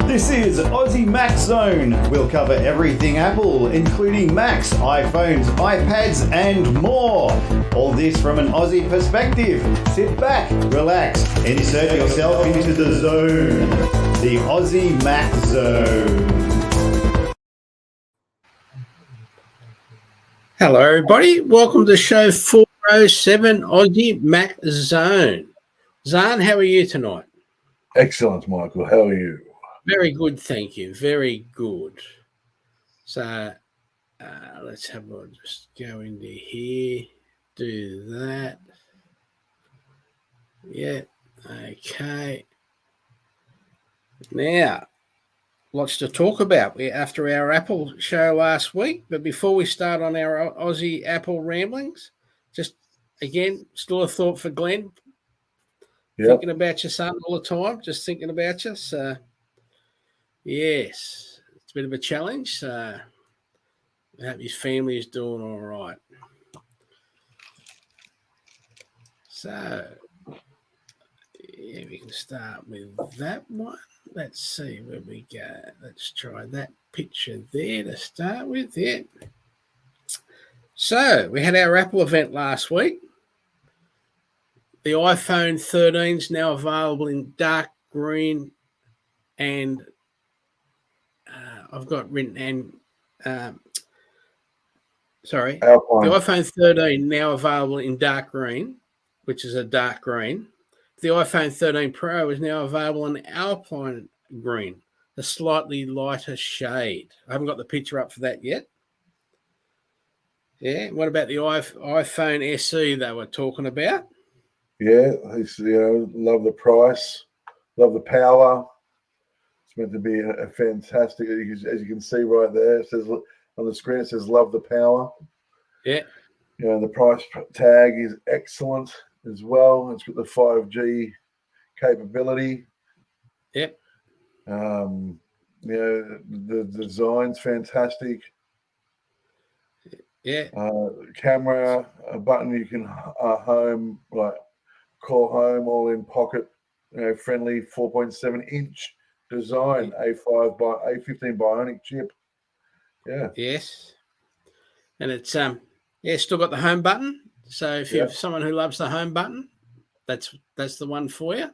This is Aussie Mac Zone. We'll cover everything Apple, including Macs, iPhones, iPads, and more. All this from an Aussie perspective. Sit back, relax, and insert yourself into the zone. The Aussie Mac Zone. Hello, everybody. Welcome to show 407 Aussie Mac Zone. Zarn, how are you tonight? Excellent, Michael. How are you? Very good, thank you. Very good. So let's have a just go into here, do that. Yeah, okay. Now, lots to talk about after our Apple show last week. But before we start on our Aussie Apple ramblings, just again, still a thought for Glenn. Yep. Thinking about your son all the time, just thinking about you. So, yes, it's a bit of a challenge. So, I hope his family is doing all right. So, yeah, we can start with that one. Let's see where we go. Let's try that picture there to start with. Yeah. So, we had our Apple event last week. The iPhone 13 is now available in dark green and I've got written and the iPhone 13 now available in dark green, which is a dark green. The iPhone 13 Pro is now available in Alpine green, a slightly lighter shade. I haven't got the picture up for that yet. Yeah. What about the iPhone SE they were talking about? Yeah, love the price, love the power. It's meant to be a fantastic, as you can see right there, it says on the screen, it says love the power. Yeah. The price tag is excellent as well. It's got the 5G capability. Yep. The design's fantastic. Yeah. Camera, a button you can call home, all in pocket, friendly 4.7-inch design, A15 Bionic chip. Yeah. Yes. And it's still got the home button. So if you're someone who loves the home button, that's the one for you.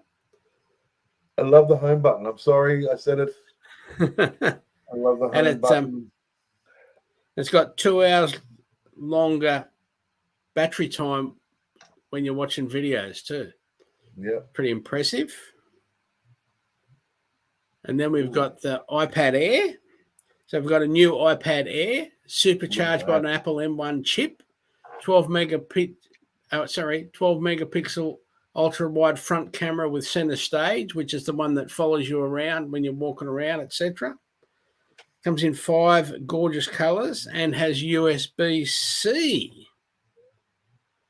I love the home button. I'm sorry I said it. I love the home button. It's got 2 hours longer battery time when you're watching videos too. Yeah. Pretty impressive. And then we've got the iPad Air. So we've got a new iPad Air supercharged by an Apple M1 chip, 12 megapixel ultra wide front camera with center stage, which is the one that follows you around when you're walking around, etc. Comes in 5 gorgeous colors and has USB-C.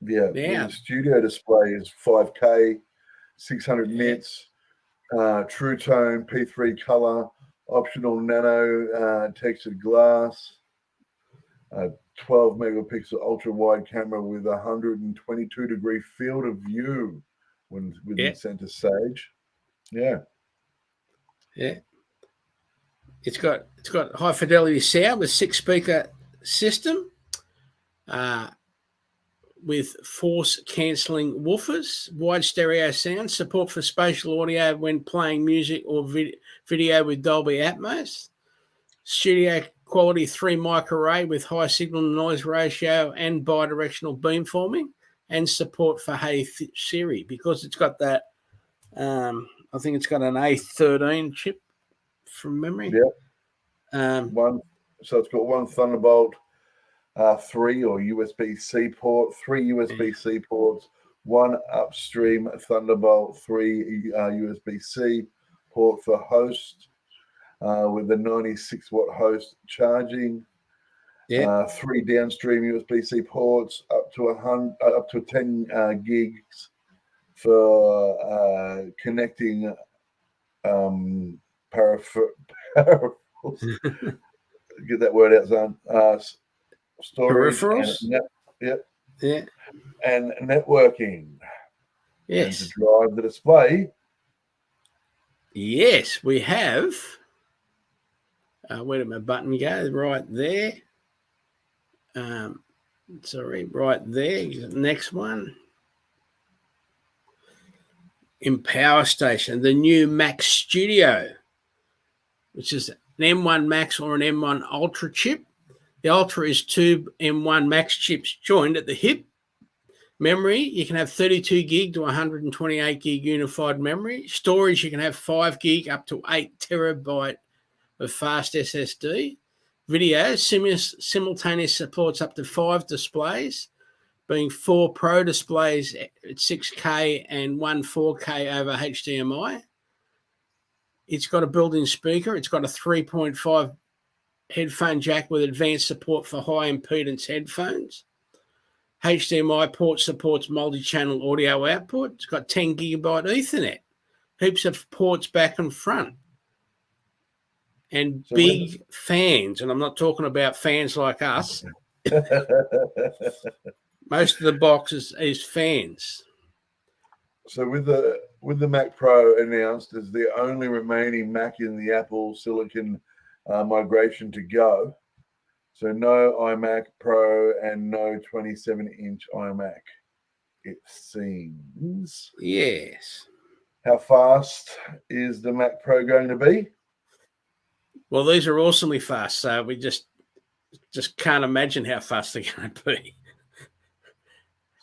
Yeah, the studio display is 5K, 600 nits, True Tone, P3 color, optional nano textured glass, 12 megapixel ultra wide camera with 122-degree field of view within center stage. Yeah. Yeah. It's got high fidelity sound with 6-speaker system. With force cancelling woofers, wide stereo sound, support for spatial audio when playing music or video with Dolby Atmos, studio quality 3 mic array with high signal noise ratio and bidirectional beamforming, and support for Hey Siri, because it's got that, I think it's got an A13 chip from memory. Yeah. So it's got one Thunderbolt 3 or USB-C port, 3 USB-C ports, 1 upstream Thunderbolt 3 USB-C port for host with the 96-watt host charging. 3 downstream USB-C ports up to 10 gigs for connecting peripherals. Get that word out, Zarn. Storage peripherals, and networking. Yes. And to drive the display. Yes, we have Where did my button go? Right there. Right there. Next one. In Power Station, the new Mac Studio, which is an M1 Max or an M1 Ultra chip. The Ultra is two M1 Max chips joined at the hip. Memory, you can have 32 gig to 128 gig unified memory. Storage, you can have 5 gig up to 8 terabyte of fast SSD. Video, simultaneous supports up to 5 displays, being 4 Pro displays at 6K and 1 4K over HDMI. It's got a built-in speaker. It's got a 3.5 headphone jack with advanced support for high impedance headphones. HDMI port supports multi-channel audio output. It's got 10 gigabyte Ethernet. Heaps of ports back and front. And big fans. And I'm not talking about fans like us. Most of the box is fans. So with the Mac Pro announced as the only remaining Mac in the Apple Silicon migration to go. So no iMac Pro and no 27-inch iMac, it seems. Yes. How fast is the Mac Pro going to be? Well, these are awesomely fast, so we just can't imagine how fast they're going to be.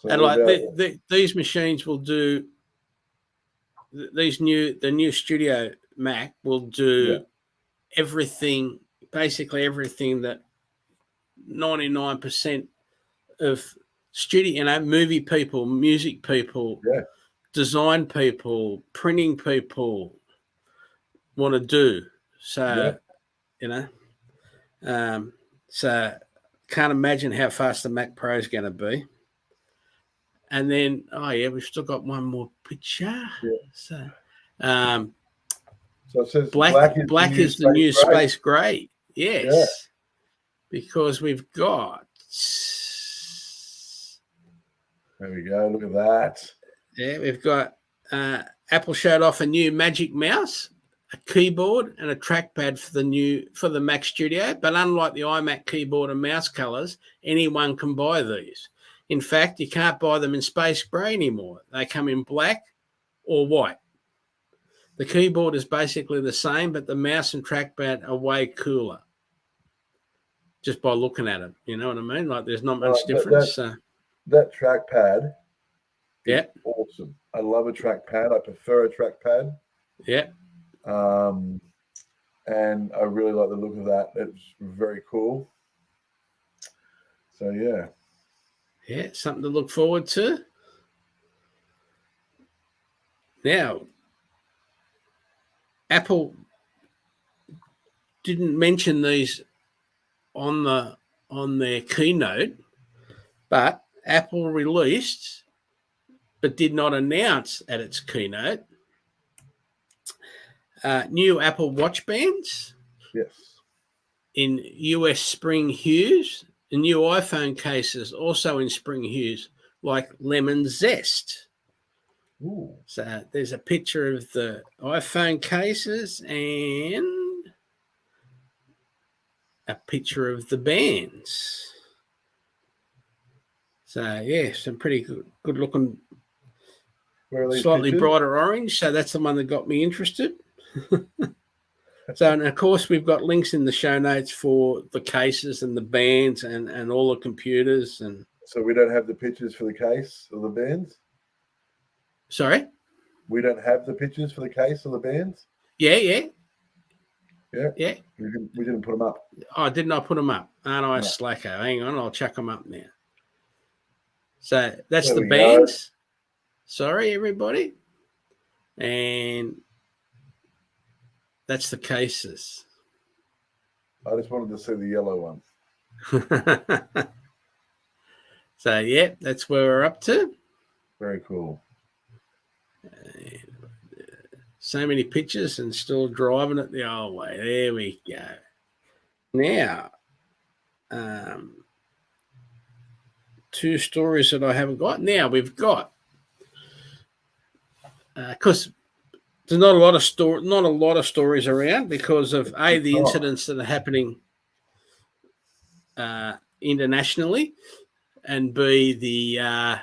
So and like these machines will do the new Studio Mac will do everything, basically everything that 99% of studio, movie people, music people, design people, printing people want to do. So, so can't imagine how fast the Mac Pro is going to be. And then, we've still got one more picture. Yeah. So it says black is the new space gray. Yes. Yeah. Because we've got. There we go. Look at that. Yeah, we've got Apple showed off a new Magic Mouse, a keyboard, and a trackpad for the Mac Studio. But unlike the iMac keyboard and mouse colors, anyone can buy these. In fact, you can't buy them in space gray anymore. They come in black or white. The keyboard is basically the same, but the mouse and trackpad are way cooler. Just by looking at it, you know what I mean? Like there's not much difference. That trackpad is awesome. I love a trackpad. I prefer a trackpad. Yeah. And I really like the look of that. It's very cool. So, yeah. Yeah, something to look forward to. Now, Apple didn't mention these on their keynote, but Apple released, but did not announce at its keynote, new Apple Watch bands. Yes. In US spring hues, and new iPhone cases also in spring hues, like lemon zest. Ooh. So there's a picture of the iPhone cases and a picture of the bands. So yeah, some pretty good looking, slightly pictures? Brighter orange. So that's the one that got me interested. So, and of course, we've got links in the show notes for the cases and the bands and all the computers. And so we don't have the pictures for the case or the bands? Sorry? We don't have the pictures for the case or the bands? Yeah. We didn't put them up. Oh, didn't I put them up? Aren't I a slacker? Hang on, I'll chuck them up now. So that's there the bands. Go. Sorry, everybody. And that's the cases. I just wanted to see the yellow one. So, yeah, that's where we're up to. Very cool. So many pictures and still driving it the old way. There we go. Now, two stories that I haven't got. Now we've got, because there's not a lot of stories around because of the incidents that are happening internationally, and B, the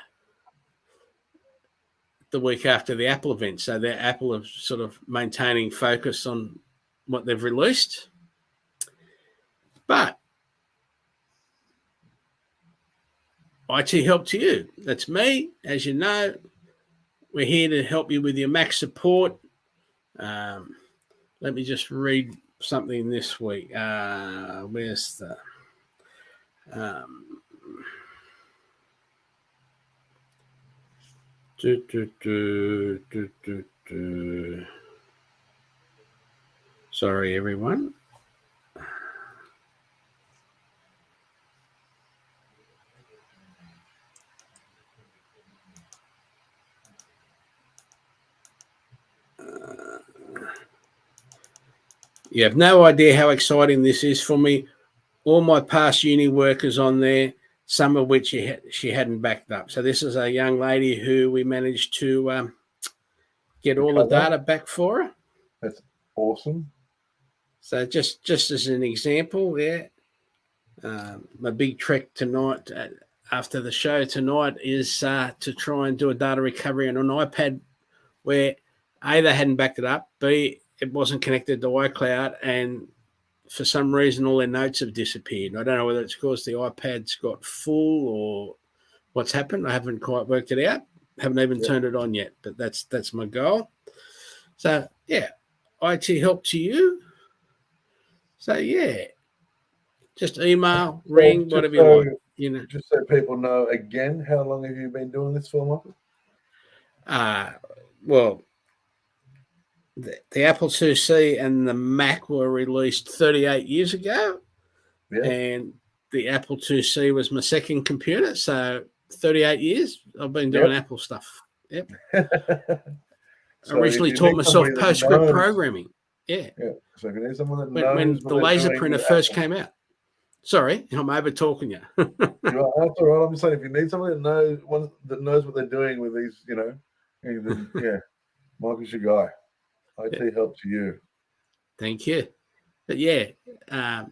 week after the Apple event. So the Apple are sort of maintaining focus on what they've released. But IT help to you. That's me. As you know, we're here to help you with your Mac support. Let me just read something this week. Where's the... Sorry, everyone. You have no idea how exciting this is for me. All my past uni work is on there, some of which she hadn't backed up. So this is a young lady who we managed to get all the data back for her. That's awesome. So just as an example, my big trek tonight after the show tonight is to try and do a data recovery on an iPad where A, they hadn't backed it up, B, it wasn't connected to iCloud, and for some reason all their notes have disappeared. I don't know whether it's because the iPad's got full or what's happened. I haven't quite worked it out. Haven't even turned it on yet, but that's my goal. So yeah, IT help to you. So yeah, just email, ring, whatever you want. You know, just so people know again, how long have you been doing this for, Michael? Well, the Apple IIc and the Mac were released 38 years ago, and the Apple IIc was my second computer. So 38 years I've been doing Apple stuff. Yep. So I originally taught myself PostScript programming. Yeah. So if you need someone that knows when the laser printer first came out. Sorry, I'm over talking you. That's all right. I'm just saying, if you need someone that knows what they're doing with these, Michael's your guy. IT help to you. Thank you. But yeah, I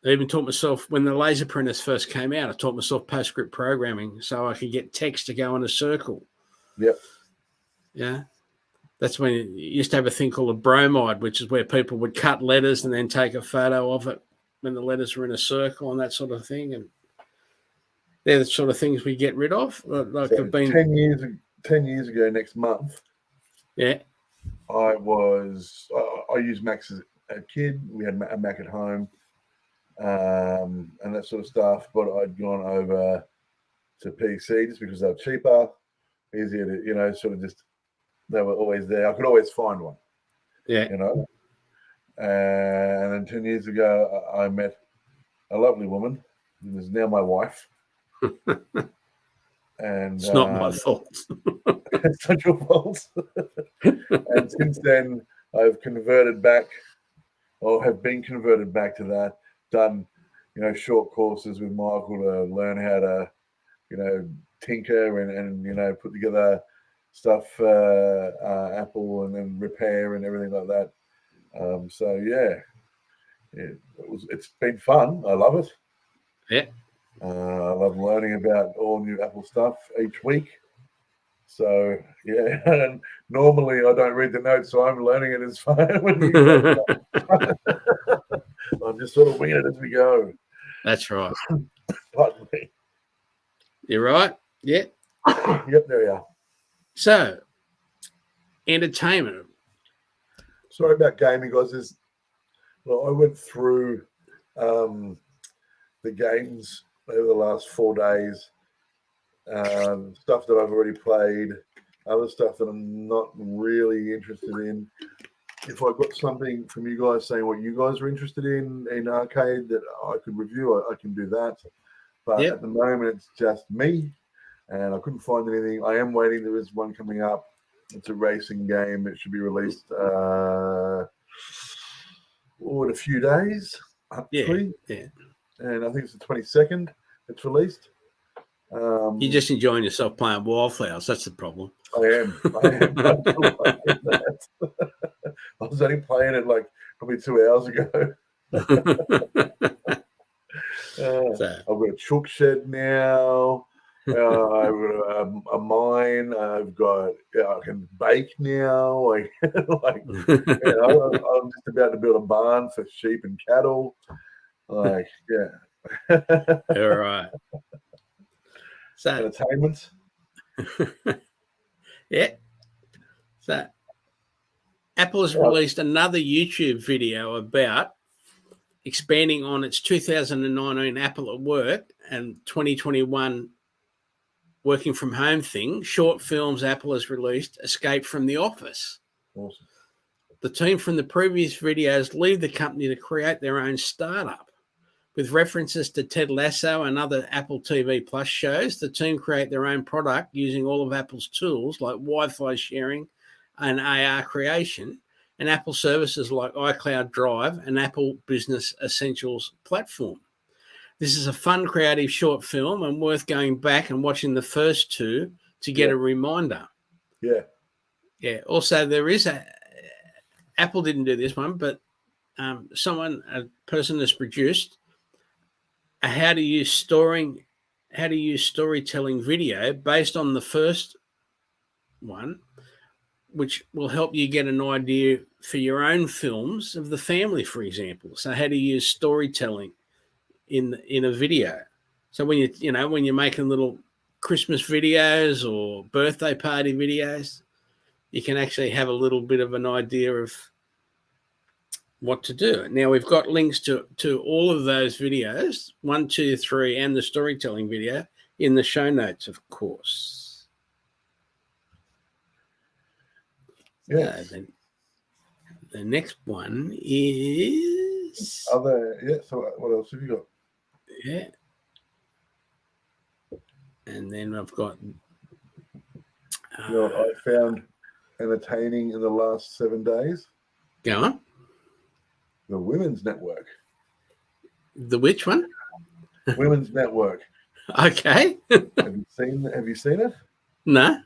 even taught myself when the laser printers first came out. I taught myself PostScript programming so I could get text to go in a circle. Yep. Yeah. That's when you used to have a thing called a bromide, which is where people would cut letters and then take a photo of it when the letters were in a circle and that sort of thing. And they're the sort of things we get rid of. Like so I've been 10 years ago next month. Yeah. I used Macs as a kid. We had a Mac at home, and that sort of stuff. But I'd gone over to PC just because they were cheaper, easier to, sort of just, they were always there. I could always find one. Yeah. And then 10 years ago, I met a lovely woman who is now my wife. And it's not my fault. It's not your fault. And since then, I've converted back, or have been converted back to that. Done, short courses with Michael to learn how to, tinker and put together stuff, Apple, and then repair and everything like that. So yeah, it's been fun. I love it. Yeah. I love learning about all new Apple stuff each week. So yeah, and normally I don't read the notes, so I'm learning it as far when you I'm just sort of winging it as we go. That's right. Pardon me. You're right. Yeah. Yep, there you are. So, entertainment. Sorry about gaming, guys. I went through the games over the last 4 days. Stuff that I've already played, other stuff that I'm not really interested in. If I got something from you guys saying what you guys are interested in arcade that I could review, I can do that. But at the moment, it's just me, and I couldn't find anything. I am waiting. There is one coming up. It's a racing game. It should be released in a few days. Hopefully. Yeah. And I think it's the 22nd. It's released. You're just enjoying yourself playing Wildflowers. That's the problem. I am. I was only playing it like probably 2 hours ago. I've got a chook shed now. I've got a mine. I can bake now. Like, I'm just about to build a barn for sheep and cattle. Like, yeah. All right. So, entertainment. yeah. So, Apple has released another YouTube video about expanding on its 2019 Apple at Work and 2021 working from home thing. Short films Apple has released Escape from the Office. Awesome. The team from the previous videos leave the company to create their own startup. With references to Ted Lasso and other Apple TV Plus shows, the team create their own product using all of Apple's tools like Wi-Fi sharing and AR creation, and Apple services like iCloud Drive and Apple Business Essentials platform. This is a fun, creative short film and worth going back and watching the first two to get a reminder. Yeah. Yeah. Also, there is Apple didn't do this one, but a person has produced a how to use storytelling video based on the first one, which will help you get an idea for your own films of the family, for example. So how to use storytelling in a video. So when you're making little Christmas videos or birthday party videos, you can actually have a little bit of an idea of what to do. Now we've got links to all of those videos, 1, 2, 3, and the storytelling video in the show notes, of course. Yeah. The next one is So what else have you got? Yeah. And then I've got You know what I found entertaining in the last 7 days? Go on. The Women's Network. The which one? Women's Network. Okay. Have you seen it? No.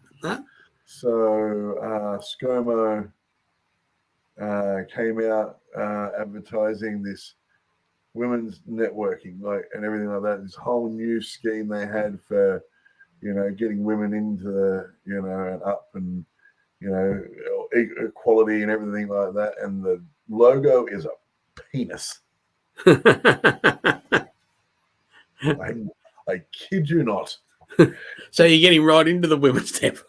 So ScoMo came out advertising this women's networking, and everything like that. This whole new scheme they had for, getting women into and up and equality and everything like that. And the logo is a penis. I kid you not. So you're getting right into the women's network.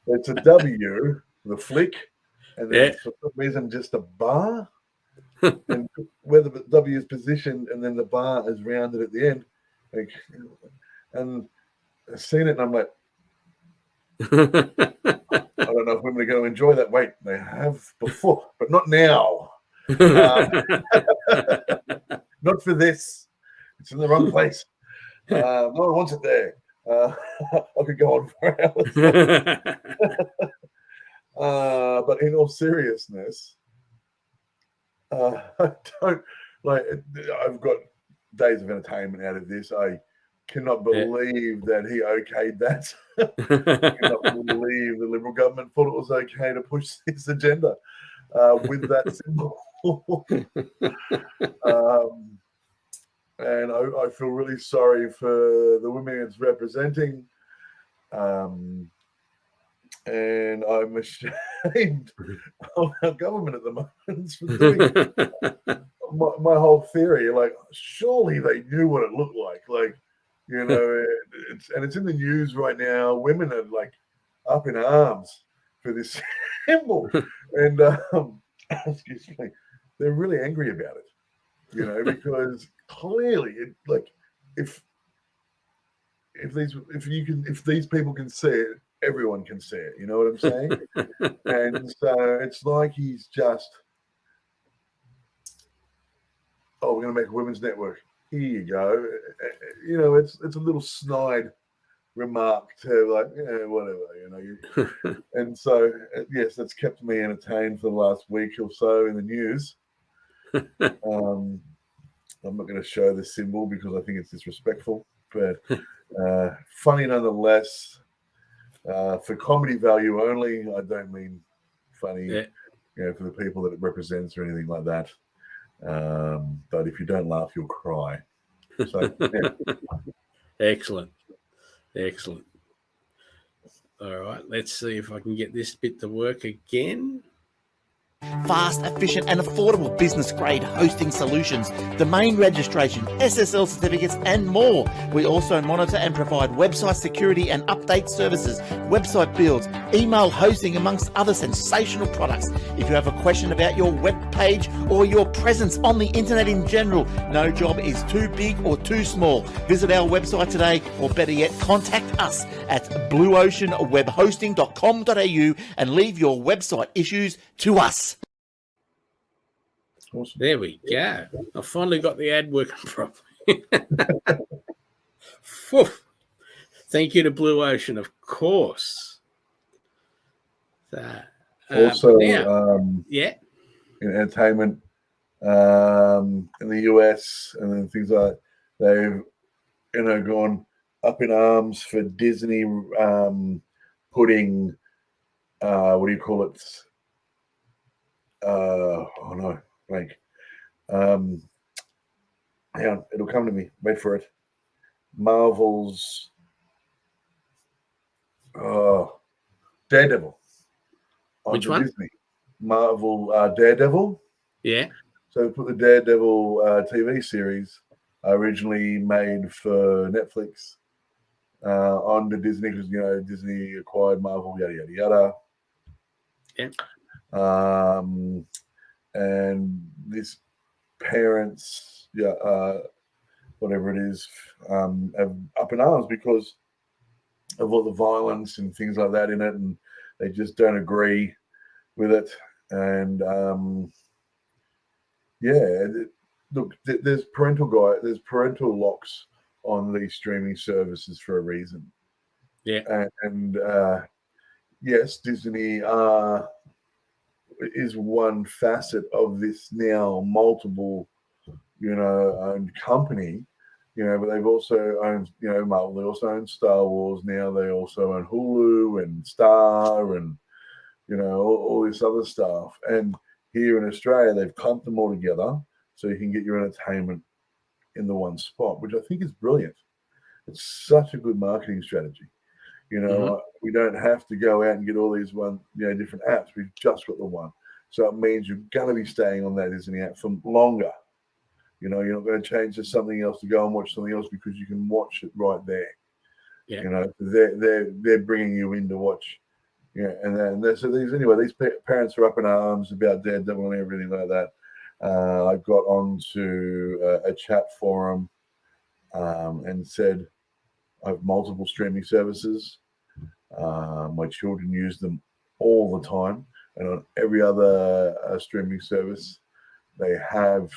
It's a W, the flick, and then for some reason just a bar. And where the W is positioned, and then the bar is rounded at the end. And I've seen it, and I'm like, I don't know if women are going to enjoy that. Wait, they have before, but not now. Not for this. It's in the wrong place. No one wants it there. I could go on for hours. But in all seriousness, I don't I've got days of entertainment out of this. I cannot believe that he okayed that. I cannot believe the Liberal government thought it was okay to push this agenda with that symbol. And I feel really sorry for the women it's representing. And I'm ashamed of our government at the moment for doing my whole theory. Surely they knew what it looked like. It's in the news right now. Women are up in arms for this symbol, and excuse me, they're really angry about it. Because clearly, if these people can see it, everyone can see it. You know what I'm saying? And so it's like he's just, we're going to make a women's network. Here you go. It's a little snide remark to whatever. And so yes, that's kept me entertained for the last week or so in the news. I'm not going to show the symbol because I think it's disrespectful, but funny nonetheless. For comedy value only, I don't mean funny, Yeah. for the people that it represents or anything like that. But if you don't laugh, you'll cry. So, yeah. Excellent. All right, let's see if I can get this bit to work again. Fast, efficient and affordable business-grade hosting solutions, domain registration, SSL certificates and more. We also monitor and provide website security and update services, website builds, email hosting amongst other sensational products. If you have a question about your web page or your presence on the internet in general, no job is too big or too small. Visit our website today, or better yet, contact us at blueoceanwebhosting.com.au and leave your website issues to us. Awesome. There we go. I finally got the ad working properly. Thank you to Blue Ocean, of course. Also, yeah, in entertainment in the US and then things like that, they've gone up in arms for Disney putting what do you call it? Hang on, it'll come to me. Wait for it. Marvel's Daredevil. Which one? Disney. Marvel Daredevil. Yeah. So put the Daredevil TV series originally made for Netflix onto Disney because Disney acquired Marvel, yada yada yada. Yeah. And this parents, whatever it is, have up in arms because of all the violence and things like that in it, and they just don't agree with it. And look, there's parental locks on these streaming services for a reason. Yeah. And yes, Disney is one facet of this now multiple, owned company, but they've also owned, Marvel. They also own Star Wars now. They also own Hulu and Star and, all this other stuff. And here in Australia, they've clumped them all together so you can get your entertainment in the one spot, which I think is brilliant. It's such a good marketing strategy. We don't have to go out and get all these different apps. We've just got the one. So it means you're going to be staying on that Disney app for longer. You're not going to change to something else to go and watch something else because you can watch it right there. Yeah. They're bringing you in to watch. And so these parents are up in arms about Daredevil and everything like that. I got onto a chat forum and said, I have multiple streaming services. My children use them all the time, and on every other streaming service, they have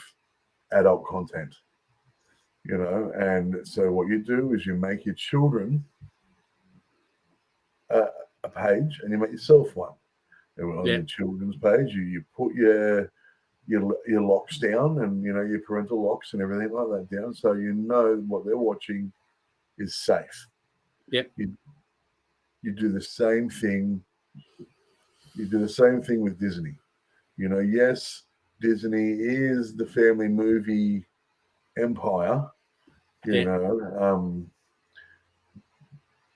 adult content. And so what you do is you make your children a page, and you make yourself one. And on your children's page, you put your locks down, and your parental locks and everything like that down, so what they're watching is safe. Yep. You do the same thing. You do the same thing with Disney. Yes, Disney is the family movie empire.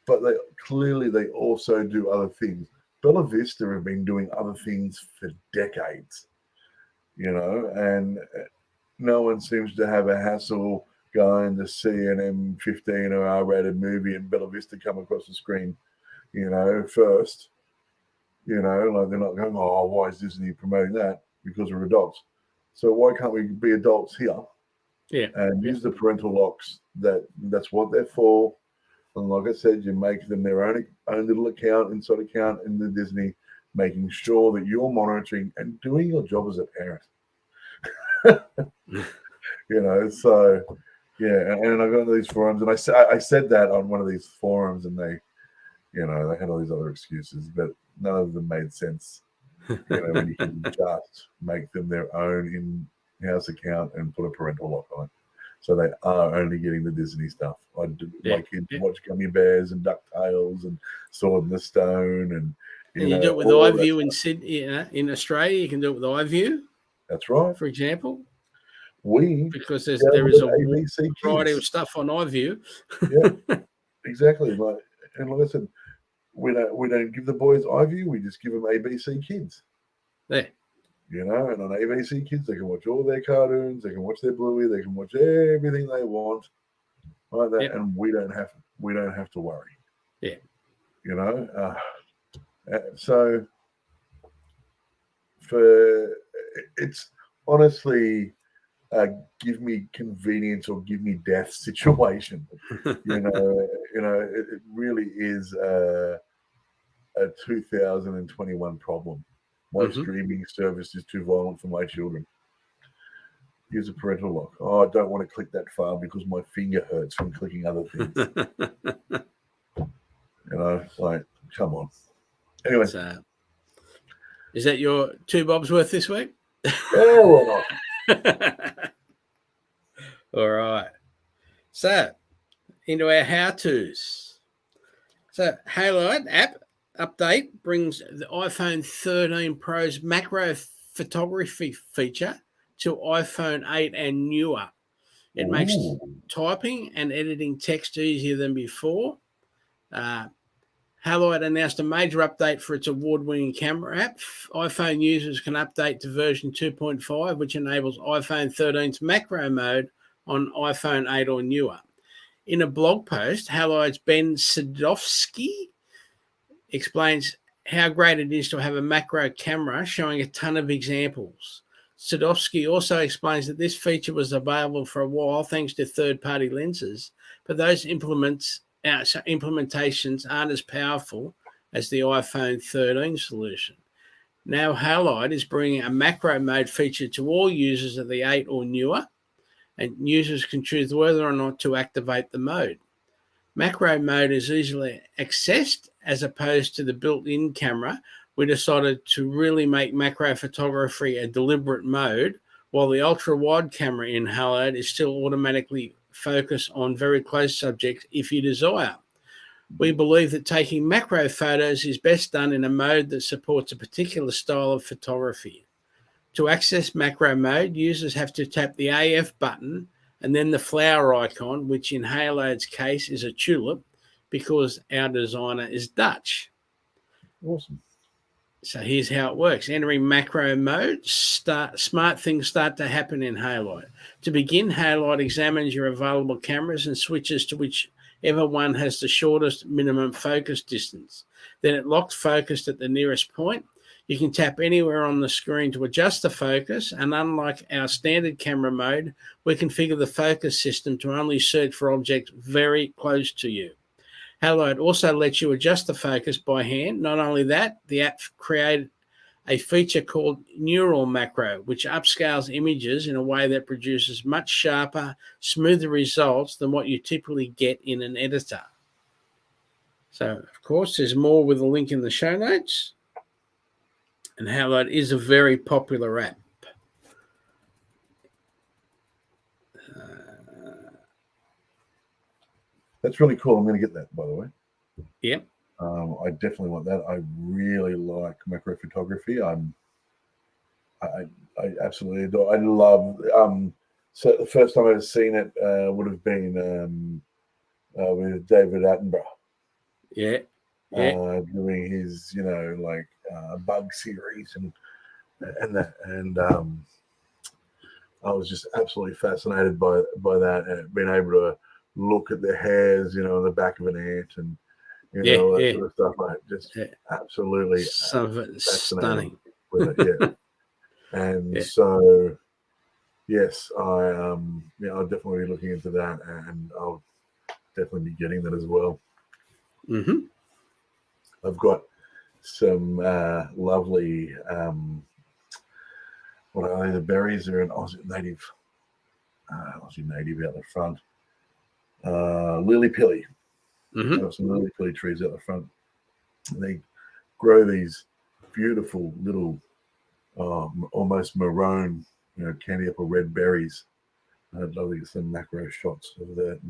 But they also do other things. Bella Vista have been doing other things for decades. And no one seems to have a hassle going to see an M15 or R-rated movie and Bella Vista come across the screen, first. Like they're not going, oh, why is Disney promoting that? Because we're adults. So why can't we be adults here? Yeah. And use the parental locks. That's what they're for. And like I said, you make them their own little inside account in the Disney, making sure that you're monitoring and doing your job as a parent. So yeah, and I got into these forums, and I said that on one of these forums, and they had all these other excuses, but none of them made sense. When you can just make them their own in-house account and put a parental lock on it, so they are only getting the Disney stuff. My kids watch Gummy Bears and DuckTales and Sword in the Stone, and And you do it with iView in Sydney, in Australia. You can do it with iView. That's right. For example, because there is a ABC variety of stuff on iView. Yeah, exactly. And like I said, we don't give the boys iView. We just give them ABC Kids. There. And on ABC Kids, they can watch all their cartoons. They can watch their Bluey. They can watch everything they want, like that, and we don't have to worry. Yeah. So it's honestly give me convenience or give me death situation. It really is a 2021 problem. My streaming service is too violent for my children. Use a parental lock. Oh, I don't want to click that far because my finger hurts from clicking other things. Come on. Anyway. So, is that your 2 bobs worth this week? Yeah, why not? All right. So, into our how-tos. So, Halide app update brings the iPhone 13 Pro's macro photography feature to iPhone 8 and newer. It makes typing and editing text easier than before. Halide announced a major update for its award-winning camera app. iPhone users can update to version 2.5, which enables iPhone 13's macro mode on iPhone 8 or newer. In a blog post, Halide's Ben Sadowski explains how great it is to have a macro camera, showing a ton of examples. Sadowski also explains that this feature was available for a while thanks to third-party lenses, but those implementations aren't as powerful as the iPhone 13 solution. Now Halide is bringing a macro mode feature to all users of the 8 or newer, and users can choose whether or not to activate the mode. Macro mode is easily accessed as opposed to the built-in camera. We decided to really make macro photography a deliberate mode, while the ultra-wide camera in Halide is still automatically focused on very close subjects if you desire. We believe that taking macro photos is best done in a mode that supports a particular style of photography. To access macro mode, users have to tap the AF button and then the flower icon, which in Halide's case is a tulip, because our designer is Dutch. Awesome. So here's how it works. Entering macro mode, smart things start to happen in Halide. To begin, Halide examines your available cameras and switches to whichever one has the shortest minimum focus distance. Then it locks focus at the nearest point. You can tap anywhere on the screen to adjust the focus, and unlike our standard camera mode, we configure the focus system to only search for objects very close to you. Halide also lets you adjust the focus by hand. Not only that, the app created a feature called Neural Macro, which upscales images in a way that produces much sharper, smoother results than what you typically get in an editor. So, of course, there's more with a link in the show notes. And Halide is a very popular app. That's really cool. I'm going to get that, by the way. Yep. I definitely want that. I really like macro photography. I absolutely adore. I love. So the first time I've seen it would have been with David Attenborough. Yeah. Doing his, bug series and that, and I was just absolutely fascinated by that, and being able to look at the hairs, on the back of an ant, and that sort of stuff. Just absolutely some of it stunning. With it, And so, yes, I'll definitely be looking into that, and I'll definitely be getting that as well. Mm-hmm. I've got some lovely, what are they? The berries are an Aussie native out the front. Lily pilly. Mm-hmm. Got some lily pilly trees out the front. And they grow these beautiful little, almost maroon, candy apple red berries. I'd love to get some macro shots of that,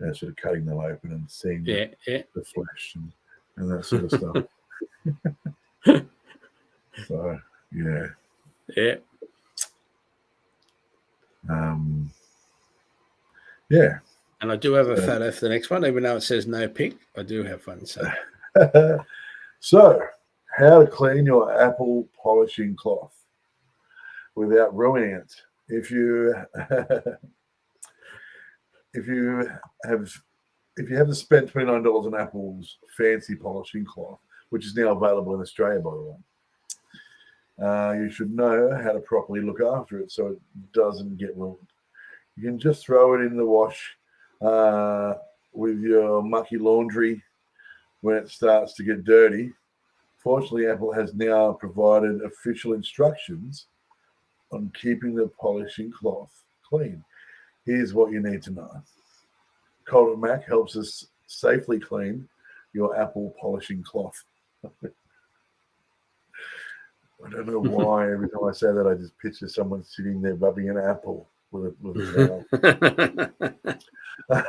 and sort of cutting them open and seeing the flesh and that sort of stuff. So yeah. Yeah. Yeah. And I do have a photo for the next one, even though it says no pic. I do have one. So, So, how to clean your Apple polishing cloth without ruining it. If you have to spend $29 on Apple's fancy polishing cloth, which is now available in Australia, by the way, you should know how to properly look after it so it doesn't get ruined. You can just throw it in the wash with your mucky laundry when it starts to get dirty. Fortunately, Apple has now provided official instructions on keeping the polishing cloth clean. Here's what you need to know. Cold Mac helps us safely clean your Apple polishing cloth. I don't know why every time I say that, I just picture someone sitting there rubbing an apple with a towel.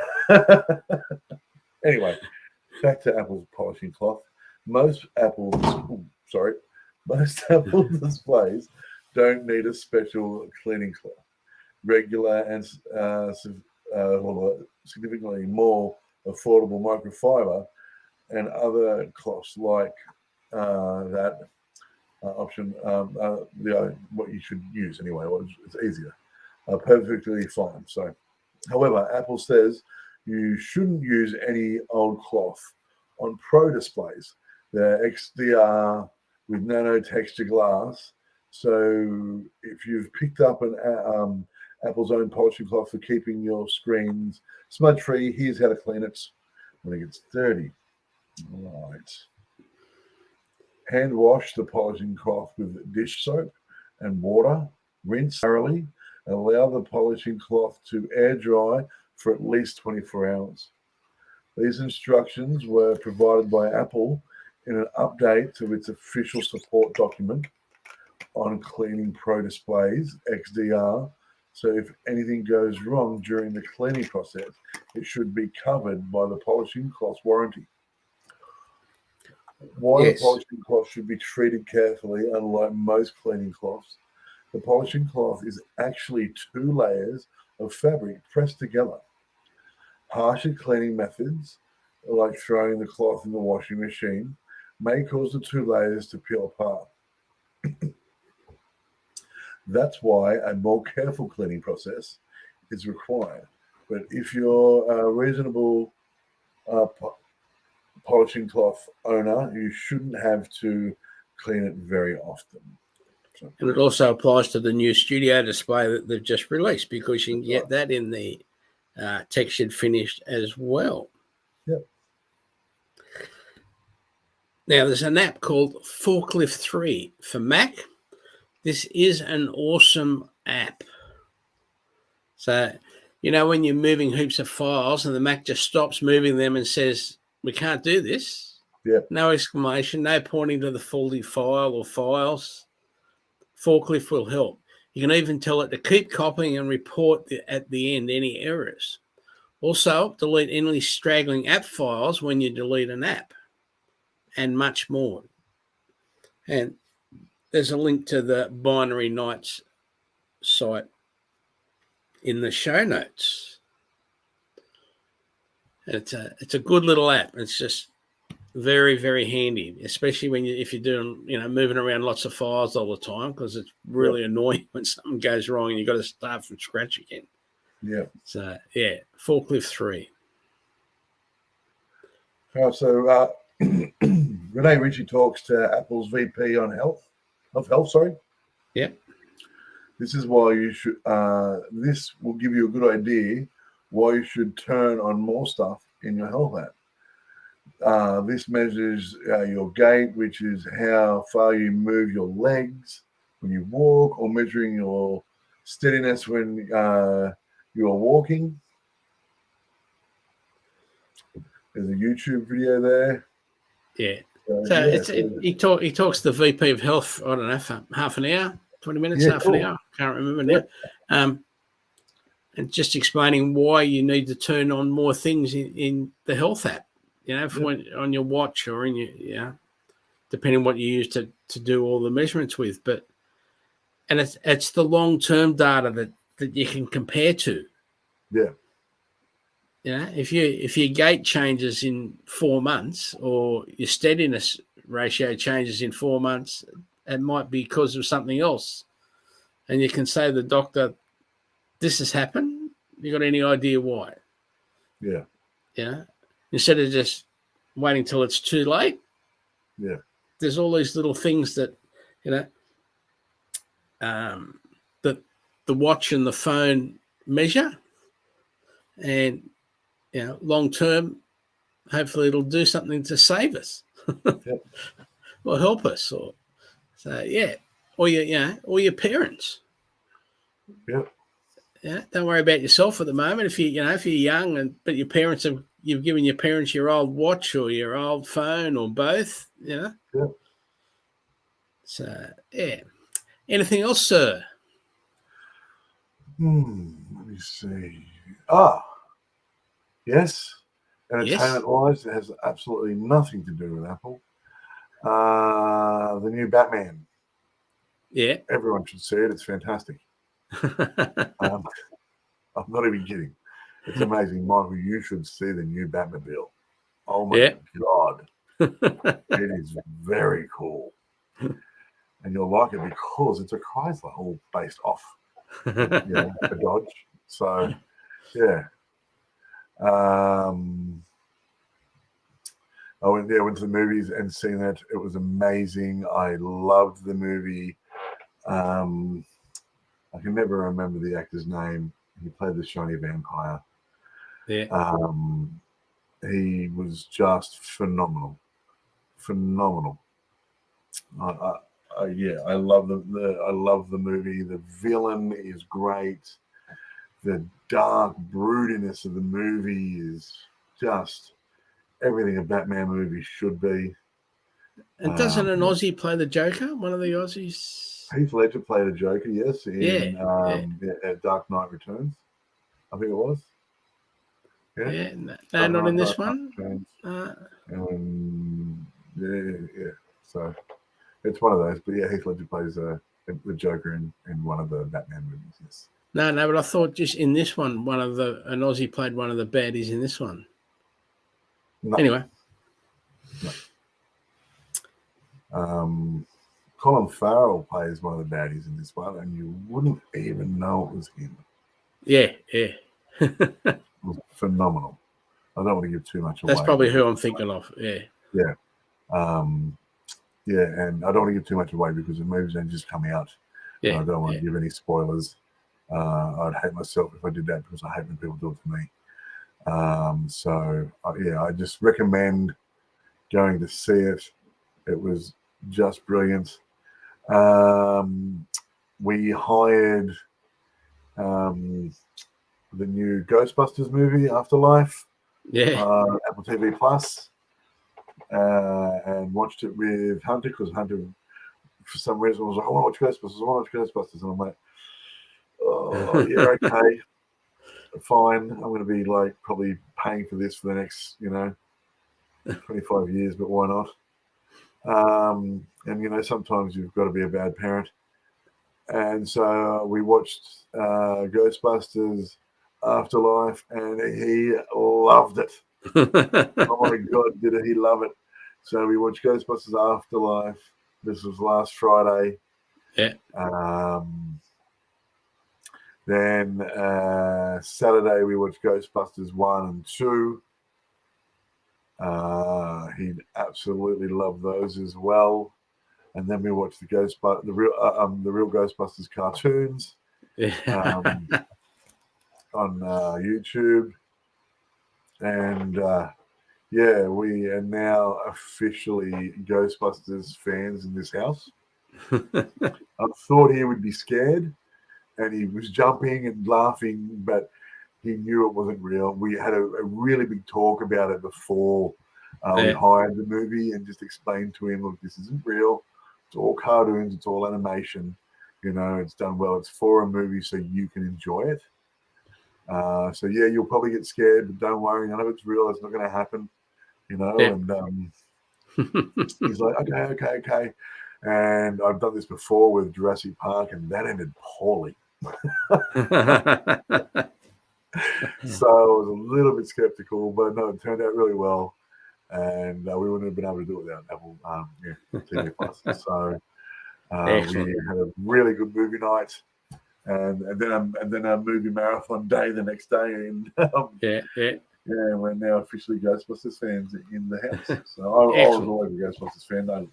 Anyway, back to Apple's polishing cloth. Most Apple displays don't need a special cleaning cloth. Regular and significantly more affordable microfiber and other cloths like that option, what you should use anyway. It's easier, perfectly fine. So, however, Apple says you shouldn't use any old cloth on Pro displays. They're XDR with nano texture glass. So if you've picked up an Apple's own polishing cloth for keeping your screens smudge free, here's how to clean it when it gets dirty. All right. Hand wash the polishing cloth with dish soap and water. Rinse thoroughly and allow the polishing cloth to air dry for at least 24 hours. These instructions were provided by Apple in an update to its official support document on cleaning Pro displays, XDR. So if anything goes wrong during the cleaning process, it should be covered by the polishing cloth warranty. While the polishing cloth should be treated carefully, unlike most cleaning cloths, the polishing cloth is actually 2 layers of fabric pressed together. Harsher cleaning methods, like throwing the cloth in the washing machine, may cause the 2 layers to peel apart. That's why a more careful cleaning process is required. But if you're a reasonable polishing cloth owner, you shouldn't have to clean it very often. So, and it also applies to the new studio display that they've just released, because you can get that in the textured finished as well. Yep. Now, there's an app called Forklift 3 for Mac. This is an awesome app. So, when you're moving heaps of files and the Mac just stops moving them and says, we can't do this. Yep. No exclamation, no pointing to the faulty file or files. Forklift will help. You can even tell it to keep copying and report at the end any errors. Also, delete any straggling app files when you delete an app, and much more. And there's a link to the Binary Nights site in the show notes. It's a good little app. It's just very, very handy, especially if you're doing, moving around lots of files all the time, because it's really annoying when something goes wrong and you've got to start from scratch again. Yeah. So, Forklift 3. So Renee Ritchie talks to Apple's VP of health. Yeah. This is why you should. This will give you a good idea why you should turn on more stuff in your health app. This measures your gait, which is how far you move your legs when you walk, or measuring your steadiness when you are walking. There's a YouTube video there. Yeah. He talks to the VP of Health, I don't know, for half an hour, 20 minutes, half an hour. Can't remember now. And just explaining why you need to turn on more things in the health app, on your watch or in your, depending on what you use to do all the measurements with. And it's the long-term data that you can compare to. Yeah. You know, if your gait changes in 4 months or your steadiness ratio changes in 4 months, it might be because of something else. And you can say to the doctor, this has happened. You got any idea why? Yeah. Yeah. Instead of just waiting till it's too late. Yeah. There's all these little things that, you know, that the watch and the phone measure. And, you know, long term, hopefully it'll do something to save us. Yep. Or help us. Or your parents. Yep. Yeah, don't worry about yourself at the moment. If you're young but your parents you've given your parents your old watch or your old phone or both, you know. Yep. So yeah. Anything else, sir? Let me see. Yes. Entertainment-wise, it has absolutely nothing to do with Apple. The new Batman. Yeah. Everyone should see it. It's fantastic. I'm not even kidding. It's amazing. Michael, you should see the new Batmobile. Oh my God. It is very cool. And you'll like it because it's a Chrysler, all based off a Dodge. So, yeah. I went to the movies and seen it. It was amazing. I loved the movie. I can never remember the actor's name. He played the shiny vampire. Yeah. He was just phenomenal. I love the movie. The villain is great. The dark broodiness of the movie is just everything a Batman movie should be. And doesn't an Aussie play the Joker? One of the Aussies? Heath Ledger played a Joker, yes, in Dark Knight Returns. I think it was. Yeah. No, not in this one. Yeah. So it's one of those. But yeah, Heath Ledger plays the Joker in one of the Batman movies. Yes. No, but I thought just in this one, an Aussie played one of the baddies in this one. No. Anyway. No. Colin Farrell plays one of the baddies in this one, and you wouldn't even know it was him. Yeah. It was phenomenal. I don't want to give too much away. That's probably who I'm thinking of. Yeah. Yeah. And I don't want to give too much away because the movie's only just come out. Yeah. I don't want to give any spoilers. I'd hate myself if I did that because I hate when people do it to me. I just recommend going to see it. It was just brilliant. We hired the new Ghostbusters movie, Afterlife, Apple TV Plus, and watched it with Hunter because Hunter, for some reason, was like, I want to watch Ghostbusters. And I'm like, oh, yeah, okay, fine. I'm going to be like probably paying for this for the next, 25 years, but why not? And sometimes you've got to be a bad parent. And so we watched Ghostbusters Afterlife, and he loved it. Oh my God, did he love it? So we watched Ghostbusters Afterlife. This was last Friday. Yeah. Then Saturday we watched Ghostbusters 1 and 2. He'd absolutely love those as well. And then we watched the real Ghostbusters cartoons on YouTube. And we are now officially Ghostbusters fans in this house. I thought he would be scared, and he was jumping and laughing, but he knew it wasn't real. We had a really big talk about it before we hired the movie, and just explained to him, look, this isn't real. It's all cartoons. It's all animation. It's done well. It's for a movie, so you can enjoy it. You'll probably get scared, but don't worry. None of it's real. It's not going to happen. And He's like, okay. And I've done this before with Jurassic Park, and that ended poorly. So I was a little bit skeptical, but no, it turned out really well. And we wouldn't have been able to do it without Apple TV Plus. So we had a really good movie night, and then a movie marathon day the next day, and we're now officially Ghostbusters fans in the house. So I was always a Ghostbusters fan. I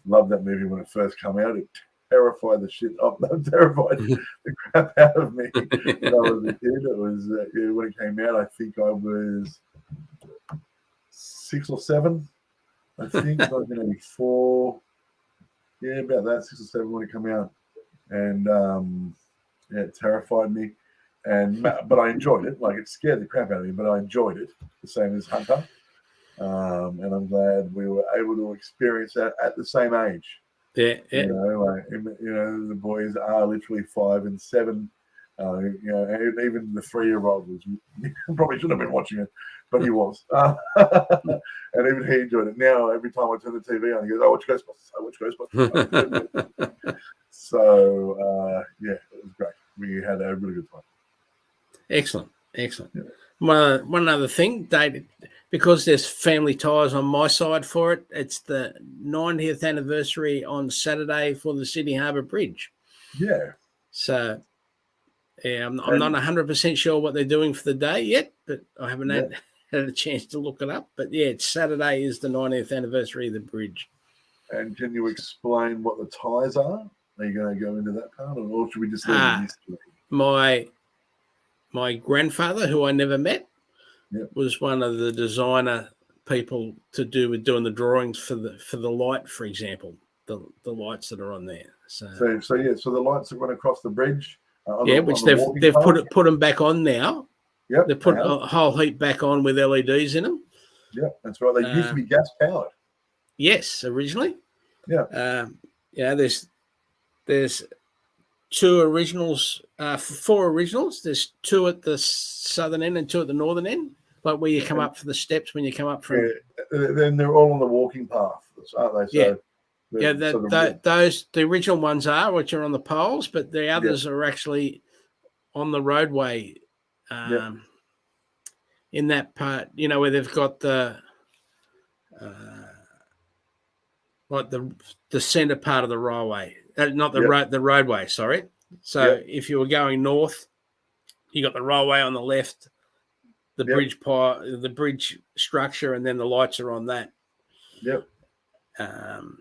loved that movie when it first came out. It terrified the shit up. Terrified the crap out of me when I was a kid. It was when it came out. I think I was 6 or 7. I think 1984. Yeah, about that, 6 or 7 when it came out, and it terrified me. But I enjoyed it. Like, it scared the crap out of me, but I enjoyed it. The same as Hunter, and I'm glad we were able to experience that at the same age. Yeah. The boys are literally 5 and 7. And even the 3-year-old was probably shouldn't have been watching it, but he was, and even he enjoyed it. Now every time I turn the TV on, he goes, "I watch Ghostbusters." So it was great. We had a really good time. Excellent. Yeah. One other thing, David, because there's family ties on my side for it. It's the 90th anniversary on Saturday for the Sydney Harbour Bridge. Yeah. So. Yeah, I'm not 100% sure what they're doing for the day yet, but I haven't had a chance to look it up. But yeah, Saturday is the 90th anniversary of the bridge. And can you explain what the ties are? Are you going to go into that part, or should we just leave the mystery? My grandfather, who I never met, was one of the designer people to do with doing the drawings for the light, for example, the lights that are on there. So the lights that run across the bridge. Which they've put them back on now. Yep, they've put a whole heap back on with LEDs in them. Yep, that's right. They used to be gas powered. Yes, originally. Yeah. There's 2 originals, 4 originals. There's 2 at the southern end and 2 at the northern end, like where you come up for the steps when you come up from. Then they're all on the walking path, aren't they? So the original ones are, which are on the poles, but the others are actually on the roadway. In that part, where they've got the the center part of the railway, not the road, the roadway. Sorry. So if you were going north, you got the railway on the left, the bridge part, the bridge structure, and then the lights are on that. Yep.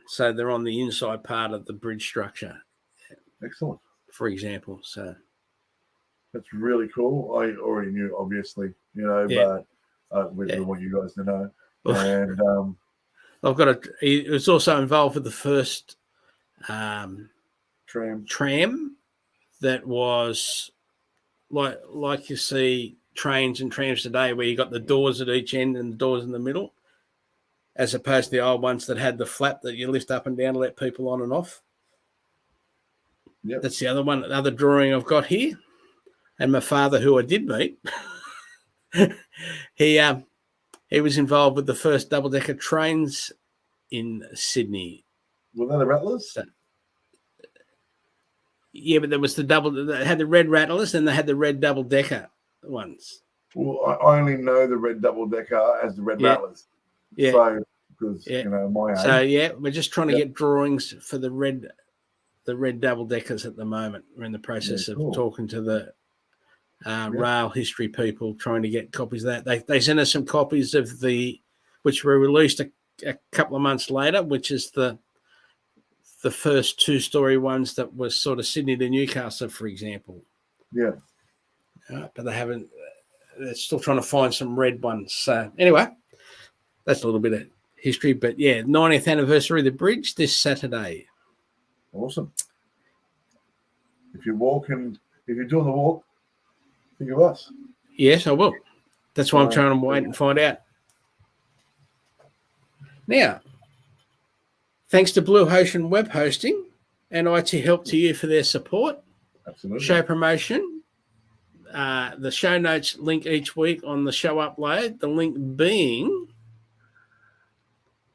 So they're on the inside part of the bridge structure. Excellent. For example, so that's really cool. I already knew, obviously, but we want you guys to know. And I've got he was also involved with the first tram that was like you see trains and trams today, where you got the doors at each end and the doors in the middle, as opposed to the old ones that had the flap that you lift up and down to let people on and off. Yep. That's the other drawing I've got here. And my father, who I did meet, he was involved with the first double-decker trains in Sydney. Were they the Rattlers? Yeah, but there was they had the red Rattlers, and they had the red double-decker ones. Well, I only know the red double-decker as the red Rattlers. Yeah. So, because, my age. So, we're just trying to get drawings for the red double-deckers at the moment. We're in the process of talking to the rail history people, trying to get copies of that. They sent us some copies of which were released a couple of months later, which is the first 2-story ones that was sort of Sydney to Newcastle, for example. Yeah. But they haven't. They're still trying to find some red ones. So anyway, that's a little bit of history. But 90th anniversary of the bridge this Saturday. Awesome. If you're doing the walk, think of us. Yes, I will. That's why I'm trying to wait and find out. Now, thanks to Blue Ocean Web Hosting and IT Help to you for their support. Absolutely. Show promotion. The show notes link each week on the show upload. The link being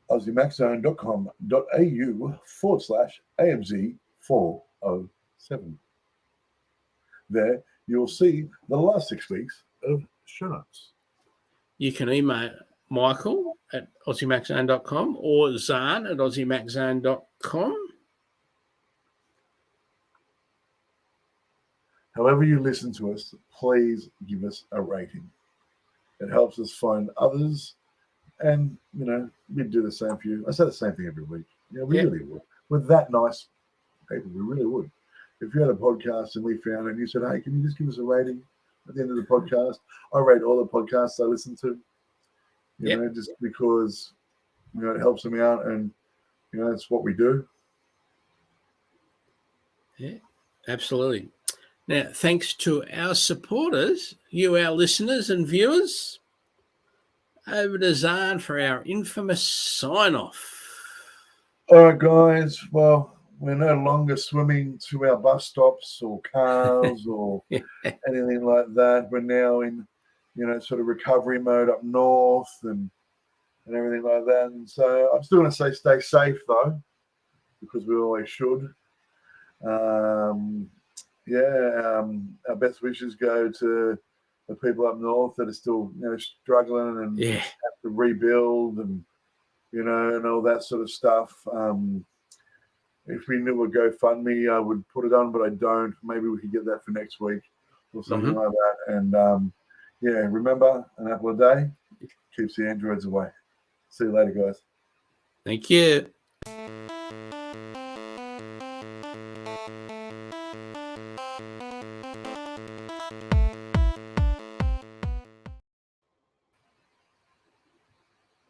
aussiemaxzone.com.au/AMZ407. There you'll see the last 6 weeks of show notes. You can email Michael at aussiemaxzone.com or Zarn at aussiemaxzone.com. However you listen to us, please give us a rating. It helps us find others, and we'd do the same for you. I say the same thing every week. We really would. We're that nice people. We really would. If you had a podcast and we found it and you said, "Hey, can you just give us a rating at the end of the podcast?" I rate all the podcasts I listen to. Just because it helps them out, and it's what we do. Yeah, absolutely. Now, thanks to our supporters, you, our listeners and viewers, over to Zarn for our infamous sign-off. All right, guys. Well, we're no longer swimming to our bus stops or cars or anything like that. We're now in, sort of recovery mode up north and everything like that. And so I'm still going to say stay safe, though, because we always should. Our best wishes go to the people up north that are still, struggling and have to rebuild and, and all that sort of stuff. If we knew a GoFundMe, I would put it on, but I don't. Maybe we could get that for next week or something like that. And remember, an apple a day keeps the androids away. See you later, guys. Thank you.